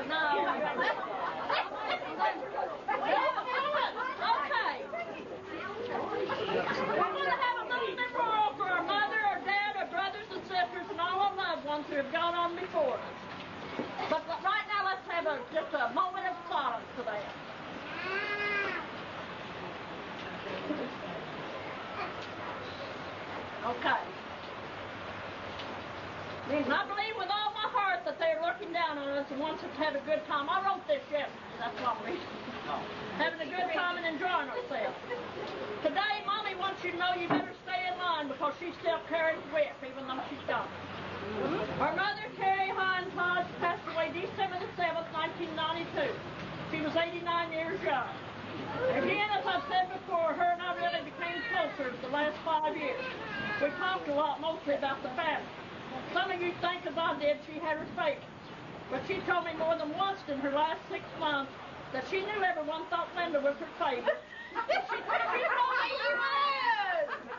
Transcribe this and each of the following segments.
No. Okay. We're going to have a little memorial for our mother, our dad, our brothers and sisters, and all our loved ones who have gone on before us. But right now, let's have just a moment of silence for them. Okay. And I believe with all my heart that they're looking down on us and once have had a good time. I wrote this yesterday, that's what I'm reading. Having a good time and enjoying ourselves. Today, Mommy wants you to know you better stay in line because she still carries whip even though she's gone. Our mother, Carrie Hines Hodge, passed away December the 7th, 1992. She was 89 years young. Again, as I've said before, her and I really became closer the last 5 years. We talked a lot, mostly about the family. Some of you think, as I did, she had her favorites. But she told me more than once in her last 6 months that she knew everyone thought Linda was her favorite.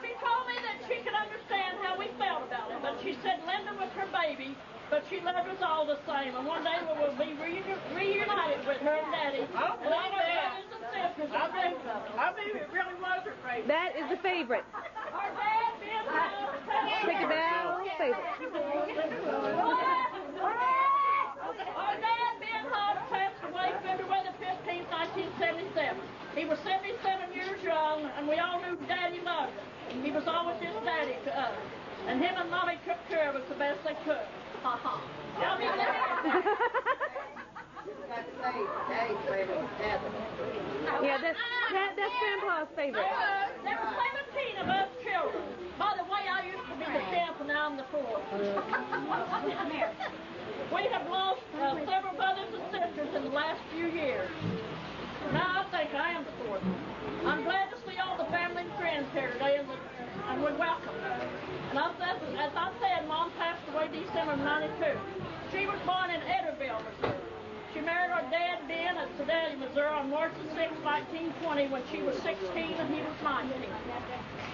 She told me that she could understand how we felt about it, but she said Linda was her baby, but she loved us all the same. And one day we will be reunited with her and Daddy. And all our brothers and sisters. I believe it really was her favorite. That is a favorite. Our dad, Ben Hodge, Take it down, favorite. Our dad, Ben Hodge, passed away February the 15th, 1977. He was 77 years young, and we all knew Daddy loved him. He was always his daddy to us. And him and Mommy took care of us the best they could. Ha ha. Yeah, that's Grandpa's favorite. There were 17 of us children. By the way, I used to be the 10th and I'm the 4th. We have lost several brothers and sisters in the last few years. Now I think I am the 4th. I'm glad to see all the family and friends here today, and we welcome them. And as I said, Mom passed away December of 92. She was born in Eddyville, Missouri. She married our dad, Ben, at Sedalia, Missouri on March 6, 1920, when she was 16 and he was 19.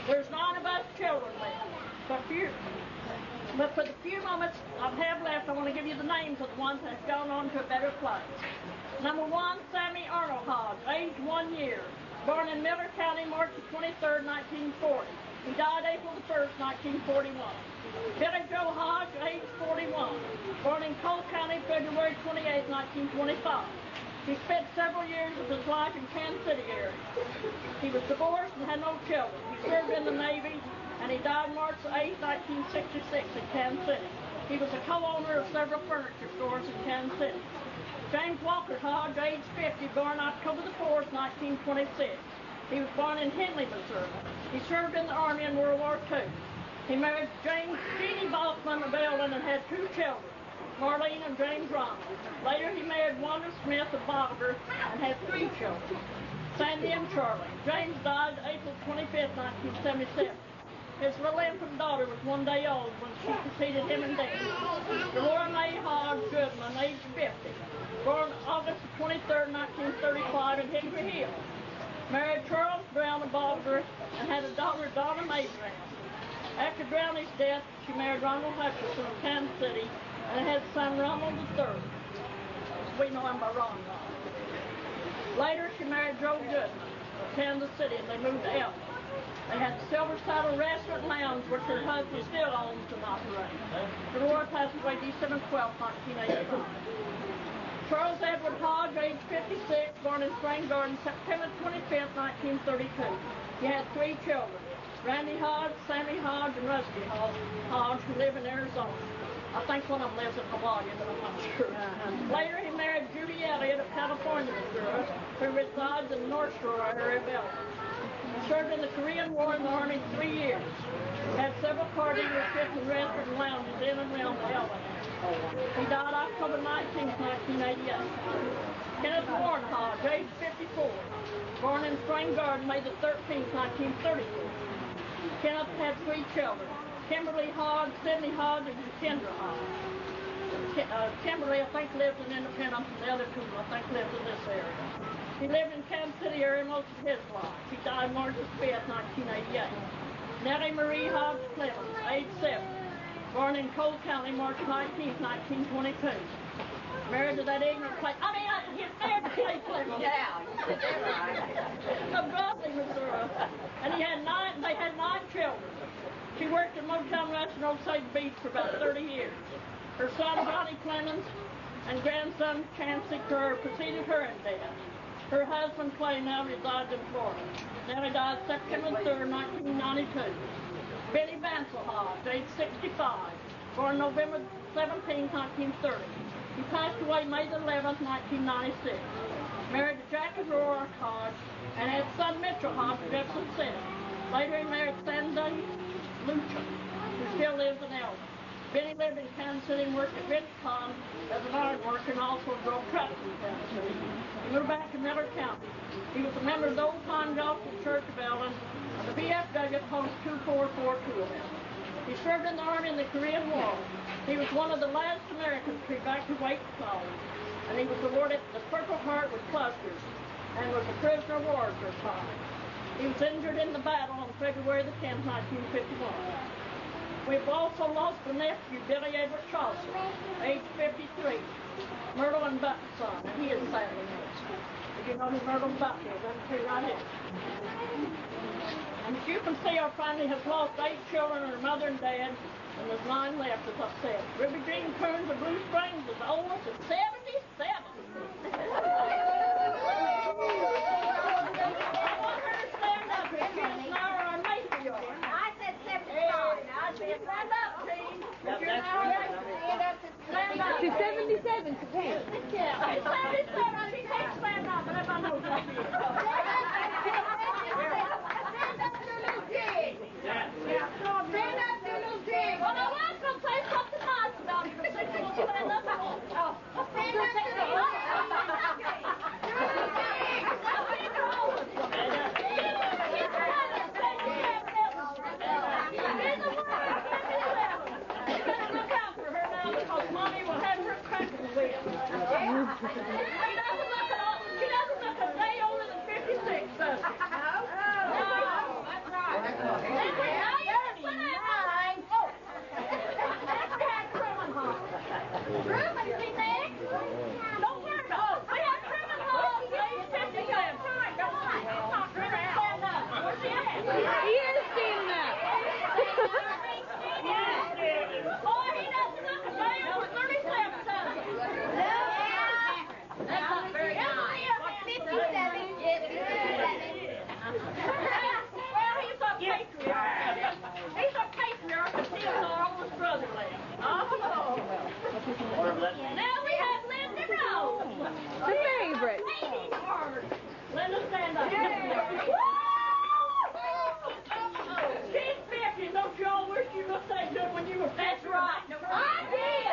There's 9 of us children left. But for the few moments I have left, I want to give you the names of the ones that have gone on to a better place. Number 1, Sammy Arnold Hodge, age 1 year. Born in Miller County, March 23, 1940. He died April 1, 1941. Billy Joe Hodge, age 41. Born in Cole County, February 28, 1925. He spent several years of his life in Kansas City area. He was divorced and had no children. He served in the Navy, and he died March 8, 1966 in Kansas City. He was a co-owner of several furniture stores in Kansas City. James Walker Hodge, age 50, born October 4, 1926. He was born in Henley, Missouri. He served in the Army in World War II. He married Jeannie Balkman of Eldon and had 2 children, Marlene and James Ronald. Later he married Wanda Smith of Bolivar and had 3 children, Sandy and Charlie. James died April 25, 1977. His little infant daughter was 1 day old when she preceded him in death. Delora Mae Hodge Goodman, age 50, born August 23, 1935 in Hickory Hill. Married Charles Brown of Bolivar and had a daughter, Donna Mae Brown. After Browning's death, she married Ronald Hutchinson of Kansas City and had son Ronald III. We know him by Ronald. Later, she married Joe Goodman of Kansas City, and they moved to Eldon. They had the Silver Saddle Restaurant and Lounge, which her husband still owns and operates. Delora passed away December 12, 1985. Charles Edward Hodge, age 56, born in Spring Garden, September 25, 1932. He had 3 children, Randy Hodge, Sammy Hodge, and Rusty Hodge, who live in Arizona. I think one of them lives in Hawaii, but I'm not sure. Later, he married Judy Elliott of California, Missouri, who resides in the North Shore area of Eldon. He served in the Korean War in the Army 3 years. Had several car dealerships and restaurants and lounges in and around the Eldon. He died October 19, 1988. Kenneth Warren Hodge, age 54, born in Spring Garden, May the 13th, 1934. Kenneth had 3 children, Kimberly Hodge, Sidney Hodge, and Kendra Hodge. Kimberly, I think, lived in Independence, and the other 2, I think, lived in this area. He lived in Kansas City area most of his life. He died March 5th, 1988. Nellie Marie Hodge Clemens, age 7. Born in Cole County, March 19, 1922. Married to that ignorant place. He's married to Clay Clemens. Yeah, you said that right. Of Brothley, Missouri. And they had 9 children. She worked in Motown Restaurant Osage Beach for about 30 years. Her son, Johnny Clemens, and grandson, Chancey Kerr, preceded her in death. Her husband, Clay, now resides in Florida. Nellie died September 3rd, 1992. Benny Vansel Hodge, age 65, born November 17, 1930. He passed away May 11, 1996. Married to Jackie Roar Hodge and had son Mitchell Hodge, Jefferson City. Later he married Sandy Lucha, who still lives in Eldon. Benny lived in Kansas City and worked at Ridgecon as an iron worker and also drove trucks in Kansas City. He moved back to Miller County. He was a member of the Old Time Gospel Church of Eldon and the VFW Post 2442 of Eldon. He served in the Army in the Korean War. He was one of the last Americans to evacuate the colony, and he was awarded the Purple Heart with clusters and was a prisoner of war for a time. He was injured in the battle on February the 10th, 1951. We've also lost a nephew, Billy Edward Chaucer, age 53, Myrtle and Buck's son, and he is sadly missed. If you know who Myrtle and Buck is, that's who right here. And as you can see, our family has lost 8 children, her mother and dad, and there's 9 left, as I said. Ruby Jean Kearns of Blue Springs is the oldest at 77. I said 75. Stand up, team. She's 77, she can't. Yeah, she's 77. She can't stand up, but everybody knows that. Stand up, you little pig. Well, I was going to say something nice about you, but since you won't stand up, I won't. Stand up, you little She doesn't look a day older than 56, does she? Now we have Linda Rose. The favorite. Linda, stand up. She's 50. Don't you all wish you looked that good when you were 50? That's right. I did.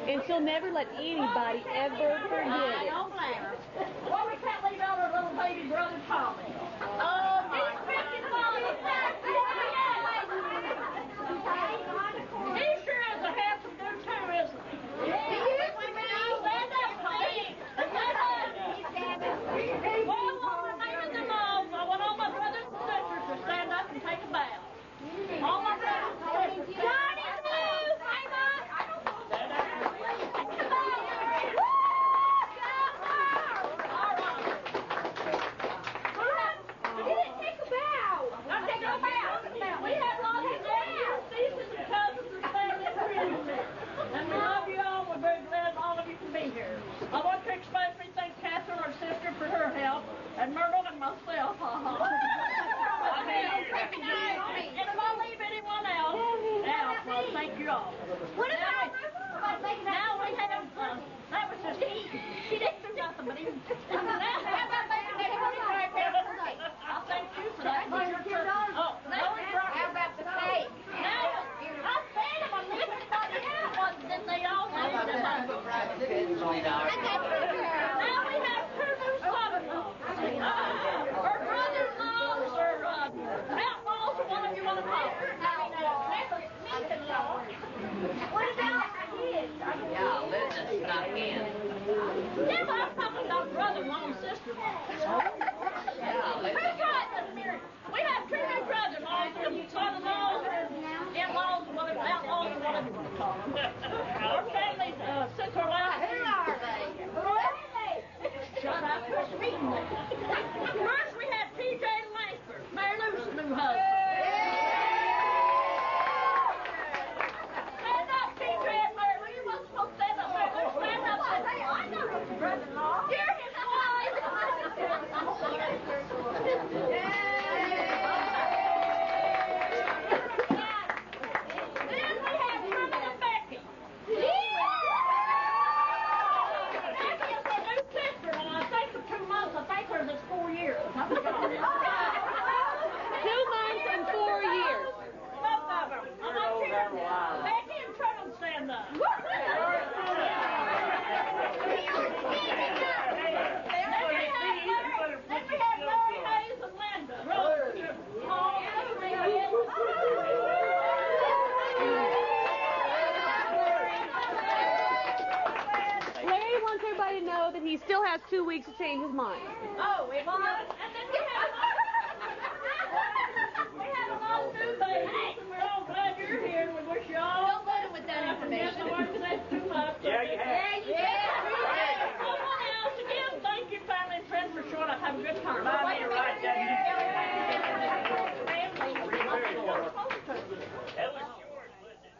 And she'll never let anybody ever forget it. Well, we can't leave out our little baby brother Tommy. Oh, he's 55. He sure is a handsome dude too, isn't he? He is. Stand up, Tommy. Well, I want to name them all. I want all my brothers and sisters to stand up and take a bow. All my brothers and sisters. Johnny Blue, hang on. We have lots of nephews, nieces, and cousins and family and friends here. And we love you all. We're very glad all of you can be here. I want to especially thank Catherine, our sister, for her help, and Myrtle and myself. And if I leave anyone else, well, thank you all. What about now we have, that was just, she didn't do nothing but even. I thank you for that. Oh, now How about the cake? now, I fed them. I knew everybody had one, then they all had them. Now we have 2 new son-in-laws. Or brother-in-laws, or outlaws, or one of you want to call them. What about kids? Yeah, Linda's not in. Yeah, but I'm talking about brother-in-law and sister-in-law. Yeah, Who's right, Miss Mary? We have 2 new brother-in-laws and son-in-laws. whatever you want to call them. Our families, since our last Who are they? shut up, quit reading them. First we had P.J. Langford, Mary Lou's new husband. Stand up, P.J. and Mary Lou. You wasn't supposed to stand up, Mary Lou. Stand up. I know his brother-in-law. You're his wife. Then we have Herman and Becky. Becky is our new sister, and I think for 2 months, I think hers is 4 years. 2 months and 4 years. Both of them. I want you to Becky and Herman stand up. Then we have Larry Hayes and Linda. Larry wants everybody to know that he still has 2 weeks to change his mind. Oh, it was. And then we have a lot of new babies, and we're all glad you're here. We wish you all. Don't let him with that information. I haven't said too much. Yeah, you have. Someone else again. Thank you, family and friends, for showing up. Have a good time. Bye, you're right, Daddy. That was yours, wasn't it?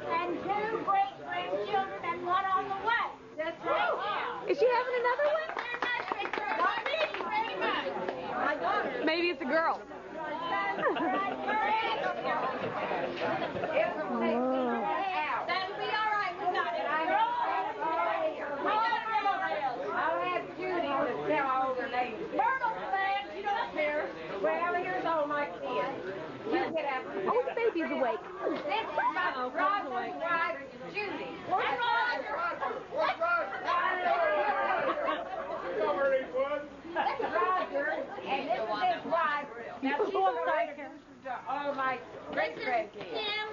And 2 great-grandchildren and 1 on the way. That's right. Is she having another one? My daughter. Maybe it's a girl. That'll be all right. We got it. I'll have Judy to tell all their names. Myrtle's back. You don't care. Well, here's all my kids. You get up. Oh, the baby's awake. This is my Roger's wife, Judy. Where's Roger? That's Roger, and this is his wife. Now she's introduced to all my great-grandkids. Kim.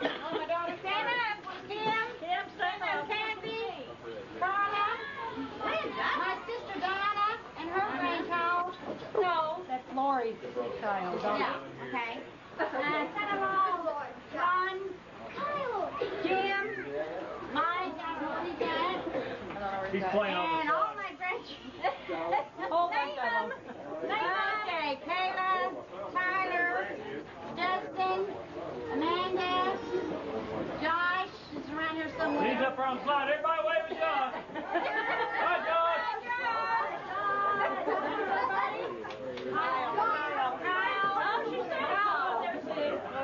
Oh, my daughter, stand up. Kim. Kim, stand up. Candy. Carla. Linda. My sister Donna and her grandchild. No. That's Lori's child. Yeah, okay. Son-in-law, John. Kyle. Jim. Mike. He's playing on And the all my grandchildren. Whole bunch of them. Okay, Kayla, Tyler, Justin, Amanda, Josh is around here somewhere. He's up on the slide. Everybody wave at John. Hi, Josh.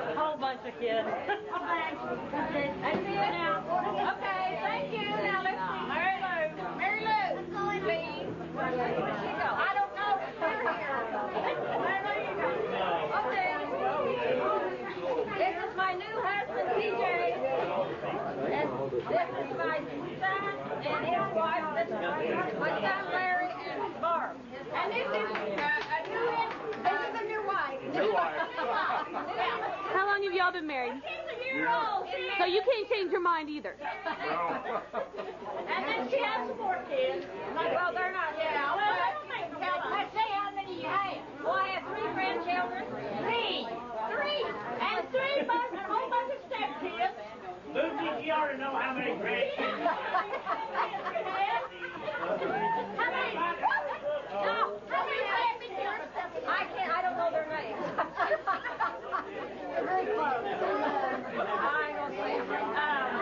A whole bunch of kids. I see you now. Okay, thank you. Now let's see. Mary Lou. Mary Lou, please. Where'd she go? I don't know. They're here. Mary Lou, you go. Okay. This is my new husband, TJ. And this is my son and his wife. This is my son, Larry, and Barb. And this is a new wife. New wife. How long have y'all been married? She's a year old. So you can't change your mind either. And then she has some more kids. Well, they're not. Yeah. Well, I don't think so. Let's say how many you have. Well, I have 3 grandchildren. 3. And 3 months, a whole bunch of stepkids. Lucy, you already know how many grandkids. How many? No, how many grandkids? I don't know their names. Very close. I ain't gonna say it.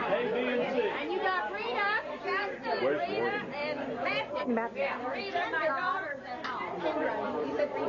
A, B, and C. And you got Rita, Justin, Rita, and Matthew. Matthew. Yeah, Rita, my daughters, and all. You said Rita.